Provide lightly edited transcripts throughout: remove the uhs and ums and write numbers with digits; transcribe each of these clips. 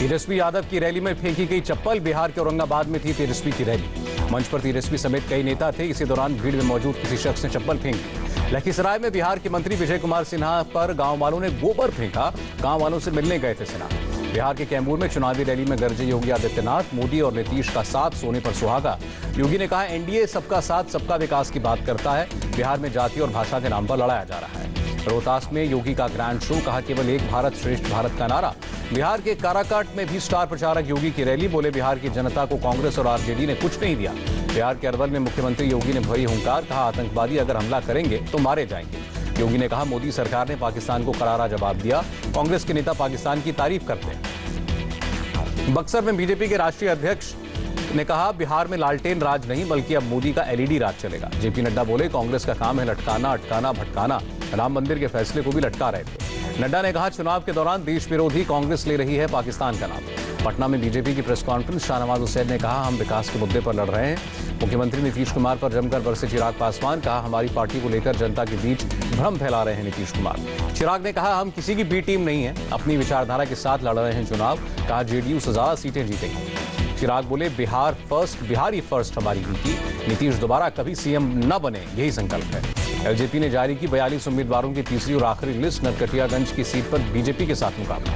तेजस्वी यादव की रैली में फेंकी गई चप्पल। बिहार के औरंगाबाद में थी तेजस्वी की रैली। मंच पर तेजस्वी समेत कई नेता थे। इसी दौरान भीड़ में मौजूद किसी शख्स ने चप्पल फेंकी। लखीसराय में बिहार के मंत्री विजय कुमार सिन्हा पर गांव वालों ने गोबर फेंका। गांव वालों से मिलने गए थे सिन्हा। बिहार के कैमूर में चुनावी रैली में गरजे योगी आदित्यनाथ। मोदी और नीतीश का साथ सोने पर सुहागा। योगी ने कहा, एनडीए सबका साथ सबका विकास की बात करता है। बिहार में जाति और भाषा के नाम पर लड़ाया जा रहा है। रोहतास में योगी का ग्रैंड शो। कहा, केवल एक भारत श्रेष्ठ भारत का नारा। बिहार के काराकाट में भी स्टार प्रचारक योगी की रैली। बोले, बिहार की जनता को कांग्रेस और आरजेडी ने कुछ नहीं दिया। बिहार के अरवल में मुख्यमंत्री योगी ने भरी हुंकार। कहा, आतंकवादी अगर हमला करेंगे तो मारे जाएंगे। योगी ने कहा, मोदी सरकार ने पाकिस्तान को करारा जवाब दिया। कांग्रेस के नेता पाकिस्तान की तारीफ करते हैं। बक्सर में बीजेपी के राष्ट्रीय अध्यक्ष ने कहा, बिहार में लालटेन राज नहीं बल्कि अब मोदी का एलईडी राज चलेगा। जेपी नड्डा बोले, कांग्रेस का काम है लटकाना, अटकाना, भटकाना। राम मंदिर के फैसले को भी लटका रहे थे। नड्डा ने कहा, चुनाव के दौरान देश विरोधी कांग्रेस ले रही है पाकिस्तान का नाम। पटना में बीजेपी की प्रेस कॉन्फ्रेंस। शाहनवाज हुसैन ने कहा, हम विकास के मुद्दे पर लड़ रहे हैं। मुख्यमंत्री नीतीश कुमार पर जमकर बरसे चिराग पासवान। कहा, हमारी पार्टी को लेकर जनता के बीच भ्रम फैला रहे हैं नीतीश कुमार। चिराग ने कहा, हम किसी की बी टीम नहीं है, अपनी विचारधारा के साथ लड़ रहे हैं चुनाव। कहा, जेडीयू से ज्यादा सीटें जीतेंगी। चिराग बोले, बिहार फर्स्ट, बिहारी फर्स्ट हमारी नीति। नीतीश दोबारा कभी सीएम न बने, यही संकल्प है। एलजेपी ने जारी की 42 उम्मीदवारों की तीसरी और आखिरी लिस्ट। नरकटियागंज की सीट पर बीजेपी के साथ मुकाबला।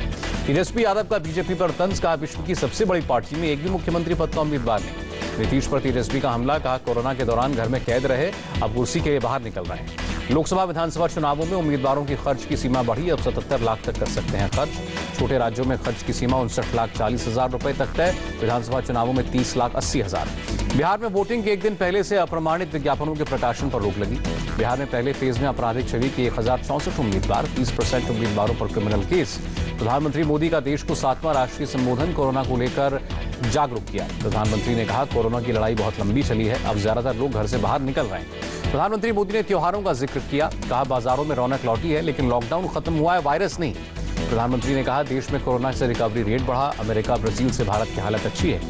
तेजस्वी यादव का बीजेपी पर तंज। कहा, विश्व की सबसे बड़ी पार्टी में एक भी मुख्यमंत्री पद का उम्मीदवार नहीं। नीतीश पर तेजस्वी का हमला। कहा, कोरोना के दौरान घर में कैद रहे, अब कुर्सी के लिए बाहर निकल रहे हैं। लोकसभा विधानसभा चुनावों में उम्मीदवारों की खर्च की सीमा बढ़ी। अब 77 लाख तक कर सकते हैं खर्च। छोटे राज्यों में खर्च की सीमा 59,40,000 रुपए तक तय। विधानसभा चुनावों में 30,80,000। बिहार में वोटिंग के एक दिन पहले से अप्रमाणित विज्ञापनों के प्रकाशन पर रोक लगी। बिहार में पहले फेज में आपराधिक छवि के 1064 उम्मीदवार, 30% उम्मीदवारों पर क्रिमिनल केस। प्रधानमंत्री मोदी का देश को 7वां राष्ट्रीय संबोधन। कोरोना को लेकर जागरूक किया। प्रधानमंत्री ने कहा, कोरोना की लड़ाई बहुत लंबी चली है, अब ज्यादातर लोग घर से बाहर निकल रहे हैं। प्रधानमंत्री मोदी ने त्योहारों का जिक्र किया। कहा, बाजारों में रौनक लौटी है, लेकिन लॉकडाउन खत्म हुआ है, वायरस नहीं। प्रधानमंत्री ने कहा, देश में कोरोना से रिकवरी रेट बढ़ा। अमेरिका, ब्राजील से भारत की हालत अच्छी है।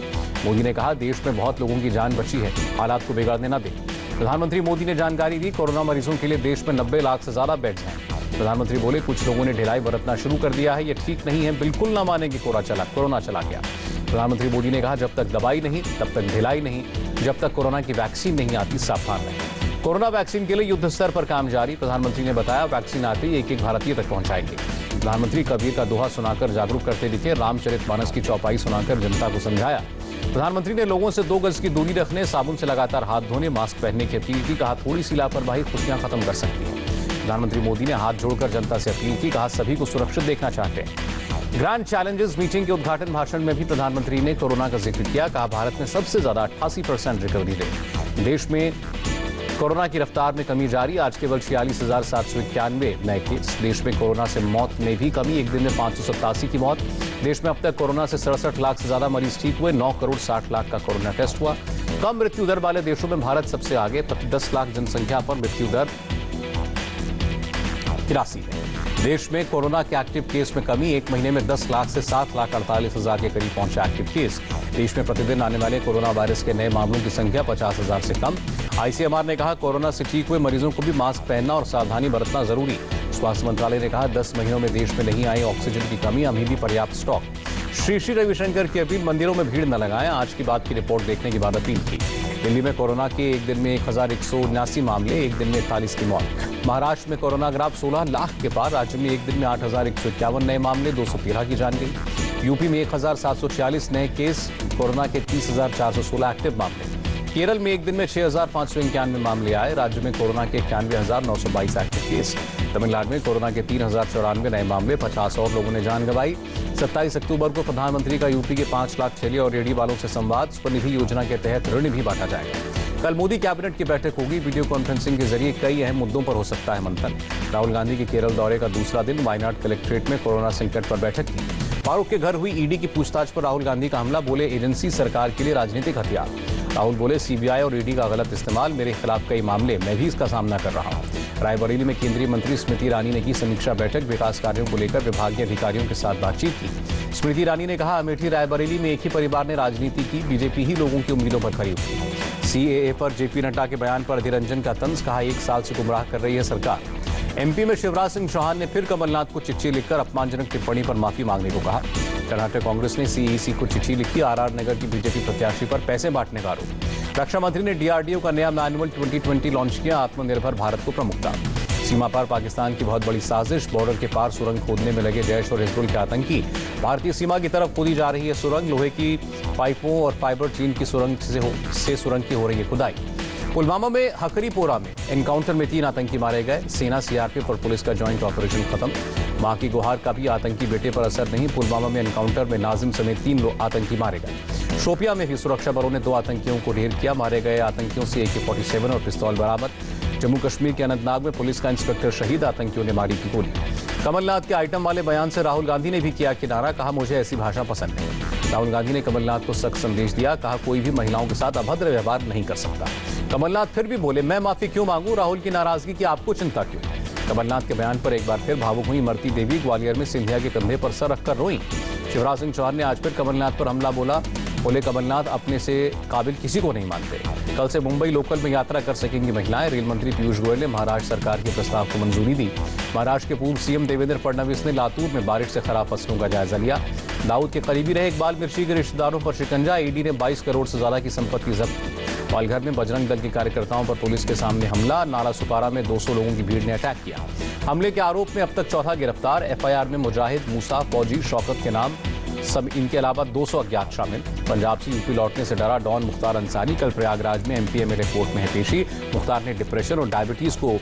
मोदी ने कहा, देश में बहुत लोगों की जान बची है, हालात को बिगड़ने न दें। प्रधानमंत्री मोदी ने जानकारी दी, कोरोना मरीजों के लिए देश में 90 लाख से ज्यादा बेड्स हैं। प्रधानमंत्री बोले, कुछ लोगों ने ढिलाई बरतना शुरू कर दिया है, ये ठीक नहीं है। बिल्कुल ना माने कि कोरोना चला गया। प्रधानमंत्री मोदी ने कहा, जब तक दवाई नहीं तब तक ढिलाई नहीं। जब तक कोरोना की वैक्सीन नहीं आती, सावधान रहें। कोरोना वैक्सीन के लिए युद्ध स्तर पर काम जारी। प्रधानमंत्री ने बताया, वैक्सीन आते ही एक एक भारतीय तक पहुंचाएंगे। प्रधानमंत्री कबीर का दोहा सुनाकर जागरूक करते दिखे। रामचरितमानस की चौपाई सुनाकर जनता को समझाया। प्रधानमंत्री ने लोगों से 2 गज की दूरी रखने, साबुन से लगातार हाथ धोने, मास्क पहनने की अपील की। कहा, थोड़ी सी लापरवाही खुशियां खत्म कर सकती है। प्रधानमंत्री मोदी ने हाथ जोड़कर जनता से अपील की। कहा, सभी को सुरक्षित देखना चाहते हैं। ग्रैंड चैलेंजेस मीटिंग के उद्घाटन भाषण में भी प्रधानमंत्री ने कोरोना का जिक्र किया। कहा, भारत में सबसे ज्यादा 88% रिकवरी रेट। देश में कोरोना की रफ्तार में कमी जारी। आज केवल 46,791 नए केस। देश में कोरोना से मौत में भी कमी। एक दिन में 587 की मौत। देश में अब तक कोरोना से 67 लाख से ज्यादा मरीज ठीक हुए। 9 करोड़ 60 लाख का कोरोना टेस्ट हुआ। कम मृत्यु दर वाले देशों में भारत सबसे आगे। प्रति 10 लाख जनसंख्या पर मृत्यु दर 83 है। देश में कोरोना के एक्टिव केस में कमी। एक महीने में 10 लाख से 7,48,000 के करीब पहुंचा एक्टिव केस। देश में प्रतिदिन आने वाले कोरोना वायरस के नए मामलों की संख्या 50,000 से कम। आईसीएमआर ने कहा, कोरोना से ठीक हुए मरीजों को भी मास्क पहनना और सावधानी बरतना जरूरी। स्वास्थ्य मंत्रालय ने कहा, 10 महीनों में देश में नहीं आई ऑक्सीजन की कमी, अभी भी पर्याप्त स्टॉक। श्री रविशंकर की अपील, मंदिरों में भीड़ न लगाएं। आज की बात की रिपोर्ट देखने के बाद अपील की। दिल्ली में कोरोना के एक दिन में 1,179 मामले, एक दिन में 41 की मौत। महाराष्ट्र में कोरोना ग्राफ 16 लाख के पार। राज्य में एक दिन में 8,151 नए मामले, 213 की जान गई। यूपी में 1,746 नए केस, कोरोना के 30,416 एक्टिव मामले। केरल में एक दिन में 6,591 मामले आए। राज्य में कोरोना के 91,922 एक्टिव केस। तमिलनाडु में कोरोना के 3,094 नए मामले, 50 और लोगों ने जान गंवाई। 27 अक्टूबर को प्रधानमंत्री का यूपी के 5 लाख ठेले और रेहड़ी वालों से संवाद। स्वनिधि योजना के तहत ऋण भी बांटा जाएगा। कल मोदी कैबिनेट की बैठक होगी। वीडियो कॉन्फ्रेंसिंग के जरिए कई अहम मुद्दों पर हो सकता है मंथन। राहुल गांधी के केरल दौरे का दूसरा दिन। वायनाड कलेक्ट्रेट में कोरोना संकट पर बैठक की। फारूक के घर हुई ईडी की पूछताछ पर राहुल गांधी का हमला। बोले, एजेंसी सरकार के लिए राजनीतिक हथियार। राहुल बोले, सीबीआई और ईडी का गलत इस्तेमाल, मेरे खिलाफ कई मामले, मैं भी इसका सामना कर रहा हूं। रायबरेली में केंद्रीय मंत्री स्मृति ईरानी ने की समीक्षा बैठक। विकास कार्यों को लेकर विभागीय अधिकारियों के साथ बातचीत की। स्मृति ईरानी ने कहा, अमेठी रायबरेली में एक ही परिवार ने राजनीति की, बीजेपी ही लोगों की उम्मीदों पर खरी उतरी। सीएए पर जेपी नड्डा के बयान पर अधीर रंजन का तंज। कहा, 1 साल से गुमराह कर रही है सरकार। एमपी में शिवराज सिंह चौहान ने फिर कमलनाथ को चिट्ठी लिखकर अपमानजनक टिप्पणी पर माफी मांगने को कहा। कर्नाटक कांग्रेस ने सीईसी को चिट्ठी लिखी, आरआर नगर की बीजेपी प्रत्याशी पर पैसे बांटने का आरोप। रक्षा मंत्री ने डीआरडीओ का नया मैनुअल 2020 लॉन्च किया, आत्मनिर्भर भारत को प्रमुखता। सीमा पार पाकिस्तान की बहुत बड़ी साजिश, बॉर्डर के पार सुरंग खोदने में लगे जैश और हिजबुल के आतंकी। भारतीय सीमा की तरफ खोदी जा रही है सुरंग, लोहे की पाइपों और फाइबर चीन की सुरंग से सुरंग की हो रही है खुदाई। पुलवामा में हकरीपोरा में एनकाउंटर में 3 आतंकी मारे गए, सेना सीआरपीएफ और पुलिस का ज्वाइंट ऑपरेशन खत्म। मां की गुहार का भी आतंकी बेटे पर असर नहीं, पुलवामा में एनकाउंटर में नाजिम समेत 3 आतंकी मारे गए। शोपिया में भी सुरक्षा बलों ने 2 आतंकियों को ढेर किया, मारे गए आतंकियों से AK-47 और पिस्तौल बरामद। जम्मू कश्मीर के अनंतनाग में पुलिस का इंस्पेक्टर शहीद, आतंकियों ने मारी की गोली। कमलनाथ के आइटम वाले बयान से राहुल गांधी ने भी किया किनारा, कहा मुझे ऐसी भाषा पसंद नहीं। राहुल गांधी ने कमलनाथ को सख्त संदेश दिया, कहा कोई भी महिलाओं के साथ अभद्र व्यवहार नहीं कर सकता। कमलनाथ फिर भी बोले, मैं माफी क्यों मांगू, राहुल की नाराजगी की आपको चिंता क्यों। कमलनाथ के बयान पर एक बार फिर भावुक हुई इमरती देवी, ग्वालियर में सिंधिया के कंधे पर सर रखकर रोई। शिवराज सिंह चौहान ने आज फिर कमलनाथ पर हमला बोला, बोले कमलनाथ अपने से काबिल किसी को नहीं मानते। कल से मुंबई लोकल में यात्रा कर सकेंगी महिलाएं। रेल मंत्री पीयूष गोयल ने महाराष्ट्र सरकार के प्रस्ताव को मंजूरी दी। महाराष्ट्र के पूर्व सीएम देवेंद्र फडणवीस ने लातूर में बारिश से खराब फसलों का जायजा लिया। दाऊद के करीबी रहे इकबाल मिर्ची के रिश्तेदारों पर शिकंजा, ईडी ने 22 करोड़ से ज्यादा की संपत्ति जब्त। पालघर में बजरंग दल के कार्यकर्ताओं पर पुलिस के सामने हमला, नाला सुपारा में 200 लोगों की भीड़ ने अटैक किया। हमले के आरोप में अब तक चौथा गिरफ्तार, एफआईआर में मुजाहिद, मूसा, फौजी, शौकत के नाम सब, इनके अलावा 200 अज्ञात शामिल। पंजाब से यूपी लौटने से डरा डॉन मुख्तार अंसारी, कल प्रयागराज में एमपीएमएलए कोर्ट में है पेशी। मुख्तार ने डिप्रेशन और डायबिटीज को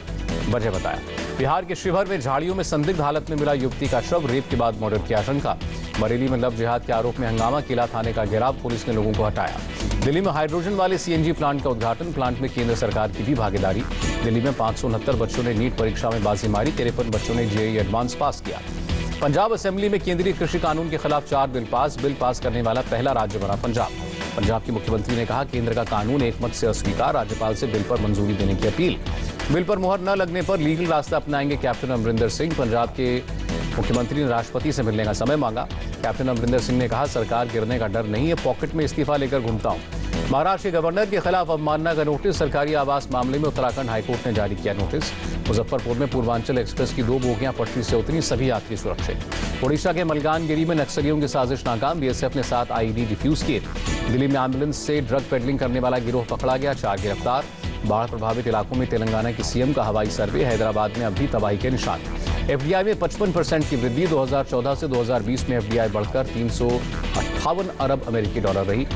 वजह बताया। बिहार के शिवहर में झाड़ियों में संदिग्ध हालत में मिला युवती का शव, रेप के बाद मर्डर की आशंका। बरेली में लव जिहाद के आरोप में हंगामा, किला थाने का घेराव, पुलिस ने लोगों को हटाया। दिल्ली में हाइड्रोजन वाले सीएनजी प्लांट का उद्घाटन, प्लांट में केंद्र सरकार की भी भागीदारी। दिल्ली में 569 बच्चों ने नीट परीक्षा में बाजी मारी, 53 बच्चों ने जेईई एडवांस पास किया। पंजाब असेंबली में केंद्रीय कृषि कानून के खिलाफ 4 बिल पास करने वाला पहला राज्य बना पंजाब। पंजाब के मुख्यमंत्री ने कहा केंद्र का कानून एकमत से अस्वीकार, राज्यपाल से बिल पर मंजूरी देने की अपील। बिल पर मुहर न लगने पर लीगल रास्ता अपनाएंगे कैप्टन अमरिंदर सिंह। पंजाब के मुख्यमंत्री ने राष्ट्रपति से मिलने का समय मांगा। कैप्टन अमरिंदर सिंह ने कहा सरकार गिरने का डर नहीं है, पॉकेट में इस्तीफा लेकर घूमता हूं। महाराष्ट्र के गवर्नर के खिलाफ अवमानना का नोटिस, सरकारी आवास मामले में उत्तराखंड हाईकोर्ट ने जारी किया नोटिस। मुजफ्फरपुर में पूर्वांचल एक्सप्रेस की 2 बोगियां पटरी से उतरी, सभी यात्री सुरक्षित। ओडिशा के मलकानगिरी में नक्सलियों की साजिश नाकाम, बीएसएफ ने 7 आईईडी डिफ्यूज किए। दिल्ली में एम्बुलेंस से ड्रग पेडलिंग करने वाला गिरोह पकड़ा गया, 4 गिरफ्तार। बाढ़ प्रभावित इलाकों में तेलंगाना के सीएम का हवाई सर्वे, हैदराबाद में अब भी तबाही के निशान। एफडीआई में 55% की वृद्धि, 2014 से 2020 में एफडीआई बढ़कर 358 अरब अमेरिकी डॉलर रही।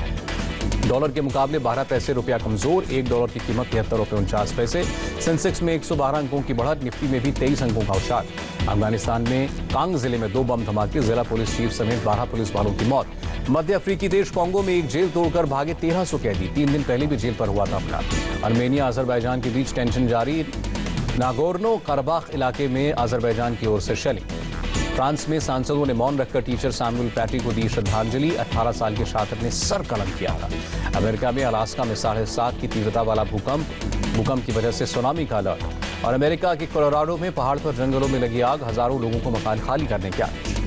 डॉलर के मुकाबले 12 पैसे रुपया कमजोर, $1 की कीमत 73 रुपये 49 पैसे। सेंसेक्स में 112 अंकों की बढ़त, निफ्टी में भी 23 अंकों का उछाल। अफगानिस्तान में कांग जिले में 2 बम धमाके, जिला पुलिस चीफ समेत 12 पुलिस वालों की मौत। मध्य अफ्रीकी देश कांगो में एक जेल तोड़कर भागे 1300 कैदी, 3 दिन पहले भी जेल पर हुआ था हमला। आर्मेनिया अजरबैजान के बीच टेंशन जारी, नागोर्नो कराबाख इलाके में अजरबैजान की ओर से शेलिंग। फ्रांस में सांसदों ने मौन रखकर टीचर सैमुअल पैटी को दी श्रद्धांजलि, 18 साल के छात्र ने सर कलम किया था। अमेरिका में अलास्का में 7.5 की तीव्रता वाला भूकंप की वजह से सुनामी का अलर्ट। और अमेरिका के कोलोराडो में पहाड़ पर जंगलों में लगी आग, हजारों लोगों को मकान खाली करने के आदेश।